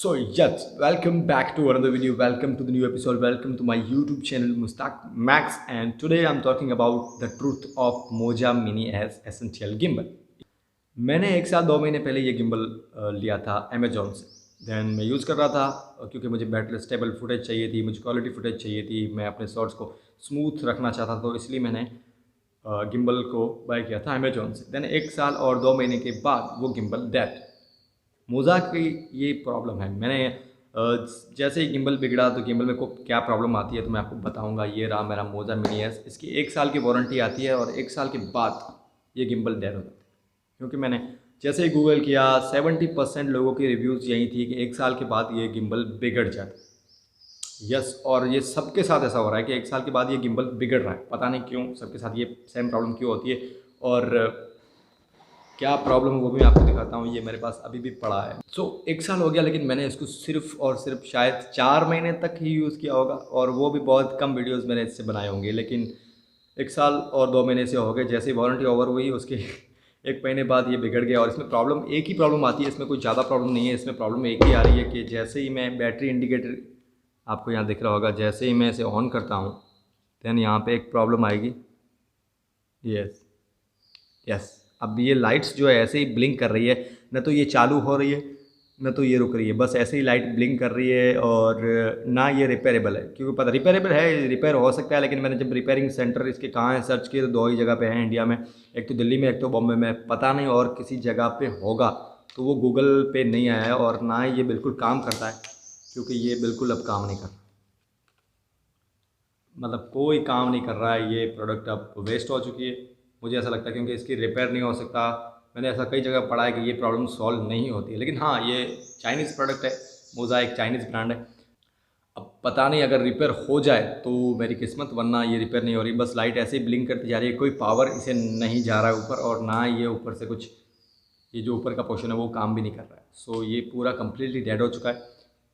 So yes, welcome back to another video. Welcome to the new episode. Welcome to my YouTube channel Mustaq Max. And today I'm talking about the truth of Moja Mini as essential gimbal. मैंने 1 साल 2 महीने पहले ये gimbal लिया था Amazon से। Then मैं use कर रहा था क्योंकि मुझे बैटरी स्टेबल फुटेज चाहिए थी, मुझे क्वालिटी फुटेज चाहिए थी, मैं अपने शॉट्स को स्मूथ रखना चाहता था, तो इसलिए मैंने गिम्बल को बाय किया था अमेजोन से। दैन 1 साल और 2 महीने के बाद वो गिम्बल डेड। मोज़ा की ये प्रॉब्लम है। मैंने जैसे ही गिम्बल बिगड़ा तो गिम्बल में को क्या प्रॉब्लम आती है तो मैं आपको बताऊंगा। ये रहा मेरा मोज़ा मिनी एस। इसकी 1 साल की वारंटी आती है और 1 साल के बाद ये गिम्बल डेड हो जाता है। क्योंकि मैंने जैसे ही गूगल किया 70% लोगों की रिव्यूज़ यही थी कि 1 साल के बाद ये गिम्बल बिगड़ जाता है। यस, और ये सबके साथ ऐसा हो रहा है कि 1 साल के बाद ये गिम्बल बिगड़ रहा है। पता नहीं क्यों सबके साथ ये सेम प्रॉब्लम क्यों होती है और क्या प्रॉब्लम है वो भी मैं आपको दिखाता हूँ। ये मेरे पास अभी भी पड़ा है। 1 साल हो गया, लेकिन मैंने इसको सिर्फ और सिर्फ शायद 4 महीने तक ही यूज़ किया होगा और वो भी बहुत कम वीडियोस मैंने इससे बनाए होंगे। लेकिन 1 साल और 2 महीने से हो गए। जैसे ही वारंटी ओवर हुई उसके 1 महीने बाद ये बिगड़ गया। और इसमें प्रॉब्लम एक ही प्रॉब्लम आती है, इसमें कोई ज़्यादा प्रॉब्लम नहीं है। इसमें प्रॉब्लम एक ही आ रही है कि जैसे ही मैं बैटरी इंडिकेटर, आपको यहाँ दिख रहा होगा, जैसे ही मैं इसे ऑन करता हूँ दैन यहाँ पे एक प्रॉब्लम आएगी। यस यस, अब ये लाइट्स जो है ऐसे ही ब्लिंक कर रही है, न तो ये चालू हो रही है न तो ये रुक रही है, बस ऐसे ही लाइट ब्लिंक कर रही है। और ना ये रिपेयरेबल है, क्योंकि पता रिपेयरेबल है, रिपेयर हो सकता है, लेकिन मैंने जब रिपेयरिंग सेंटर इसके कहाँ है सर्च किए तो 2 ही जगह पे हैं इंडिया में। एक तो दिल्ली में, एक तो बॉम्बे में। पता नहीं और किसी जगह पे होगा, तो वो गूगल पे नहीं आया है। और ना ही ये बिल्कुल काम करता है, क्योंकि ये बिल्कुल अब काम नहीं कर रहा, मतलब कोई काम नहीं कर रहा है। ये प्रोडक्ट अब वेस्ट हो चुकी है, मुझे ऐसा लगता है, क्योंकि इसकी रिपेयर नहीं हो सकता। मैंने ऐसा कई जगह पढ़ा है कि ये प्रॉब्लम सॉल्व नहीं होती है। लेकिन हाँ, ये चाइनीज़ प्रोडक्ट है, मोज़ा एक चाइनीज़ ब्रांड है। अब पता नहीं अगर रिपेयर हो जाए तो मेरी किस्मत, वरना ये रिपेयर नहीं हो रही। बस लाइट ऐसे ही ब्लिंक करती जा रही है, कोई पावर इसे नहीं जा रहा है ऊपर, और ना ये ऊपर से कुछ, ये जो ऊपर का पोर्शन है वो काम भी नहीं कर रहा है। सो ये पूरा कम्प्लीटली डेड हो चुका है।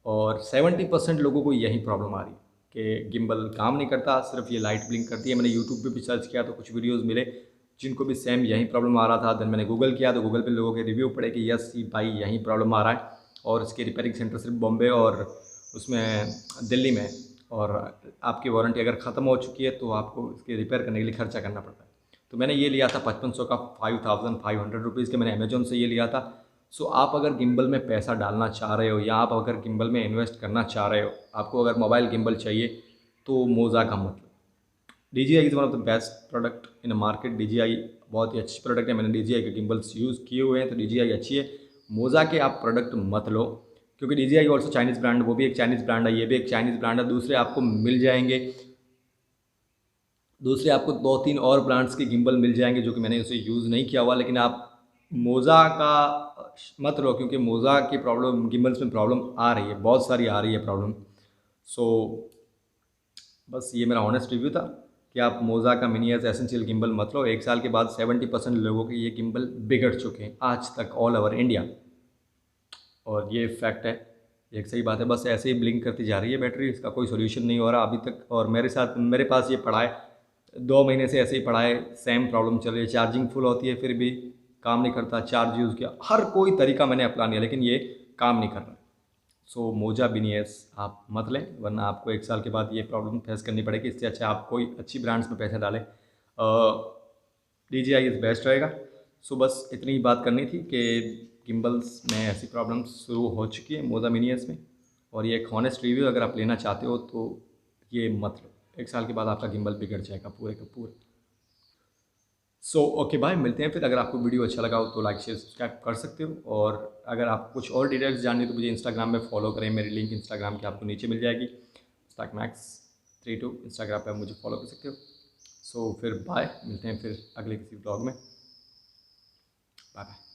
और 70% लोगों को यही प्रॉब्लम आ रही है कि गिम्बल काम नहीं करता, सिर्फ ये लाइट ब्लिंक करती है। मैंने यूट्यूब पे भी सर्च किया तो कुछ वीडियोस मिले जिनको भी सेम यही प्रॉब्लम आ रहा था। देन मैंने गूगल किया तो गूगल पे लोगों के रिव्यू पड़े कि यस भाई यही प्रॉब्लम आ रहा है, और इसके रिपेयरिंग सेंटर सिर्फ बॉम्बे और उसमें दिल्ली में। और आपकी वारंटी अगर ख़त्म हो चुकी है तो आपको इसके रिपेयर करने के लिए खर्चा करना पड़ता है। तो मैंने ये लिया था 5500 का, 5500 रुपीज़ के मैंने अमेजोन से ये लिया था। सो आप अगर गिम्बल में पैसा डालना चाह रहे हो, या आप अगर गिम्बल में इन्वेस्ट करना चाह रहे हो, आपको अगर मोबाइल गिम्बल चाहिए, तो मोज़ा का मतलब DJI is one of the best product in market. DJI बहुत ही अच्छी प्रोडक्ट है। मैंने DJI के गिम्बल्स यूज़ किए हुए हैं, तो DJI अच्छी है। मोज़ा के आप प्रोडक्ट मत लो, क्योंकि DJI ऑल्सो चाइनीज़ ब्रांड, वो भी एक चाइनीज़ ब्रांड है, ये भी एक चाइनीज़ ब्रांड है। दूसरे आपको मिल जाएंगे, दूसरे आपको 2-3 और ब्रांड्स के गिम्बल मिल जाएंगे जो कि मैंने उसे यूज़ नहीं किया हुआ। लेकिन आप मोज़ा का मत लो, क्योंकि मोज़ा की प्रॉब्लम, गिम्बल्स में प्रॉब्लम आ रही है, बहुत सारी आ रही है प्रॉब्लम। सो बस ये मेरा ऑनेस्ट रिव्यू था कि आप मोज़ा का मिनी एस एसेंशियल गिम्बल मत लो। 1 साल के बाद 70% लोगों के ये गिम्बल बिगड़ चुके हैं आज तक ऑल ओवर इंडिया, और ये फैक्ट है, एक सही बात है। बस ऐसे ही ब्लिंक करती जा रही है बैटरी, इसका कोई सोल्यूशन नहीं हो रहा अभी तक। और मेरे पास ये पड़ा है 2 महीने से, ऐसे ही पड़ा है, सेम प्रॉब्लम चल रही है। चार्जिंग फुल होती है फिर भी काम नहीं करता, चार्ज यूज़ किया, हर कोई तरीका मैंने अपना लिया, लेकिन ये काम नहीं कर रहा। सो मोजा बिनियस आप मत लें, वरना आपको 1 साल के बाद ये प्रॉब्लम फेस करनी पड़ेगी। इससे अच्छा आप कोई अच्छी ब्रांड्स में पैसे डालें। DJI इज़ बेस्ट रहेगा। सो बस इतनी ही बात करनी थी कि गिम्बल्स में ऐसी प्रॉब्लम्स शुरू हो चुकी है मोजा मिनियस में। और ये एक हॉनेस्ट रिव्यू, अगर आप लेना चाहते हो तो ये मत लो। 1 साल के बाद आपका गिम्बल बिगड़ जाएगा पूरे का पूरा। सो ओके बाय, मिलते हैं फिर। अगर आपको वीडियो अच्छा लगा हो तो लाइक शेयर सब्सक्राइब कर सकते हो। और अगर आप कुछ और डिटेल्स जाननी हो तो मुझे इंस्टाग्राम में फॉलो करें, मेरी लिंक इंस्टाग्राम की आपको नीचे मिल जाएगी। स्टॉक मैक्स 32 इंस्टाग्राम पर मुझे फॉलो कर सकते हो। सो फिर बाय, मिलते हैं फिर अगले किसी ब्लॉग में। Bye bye.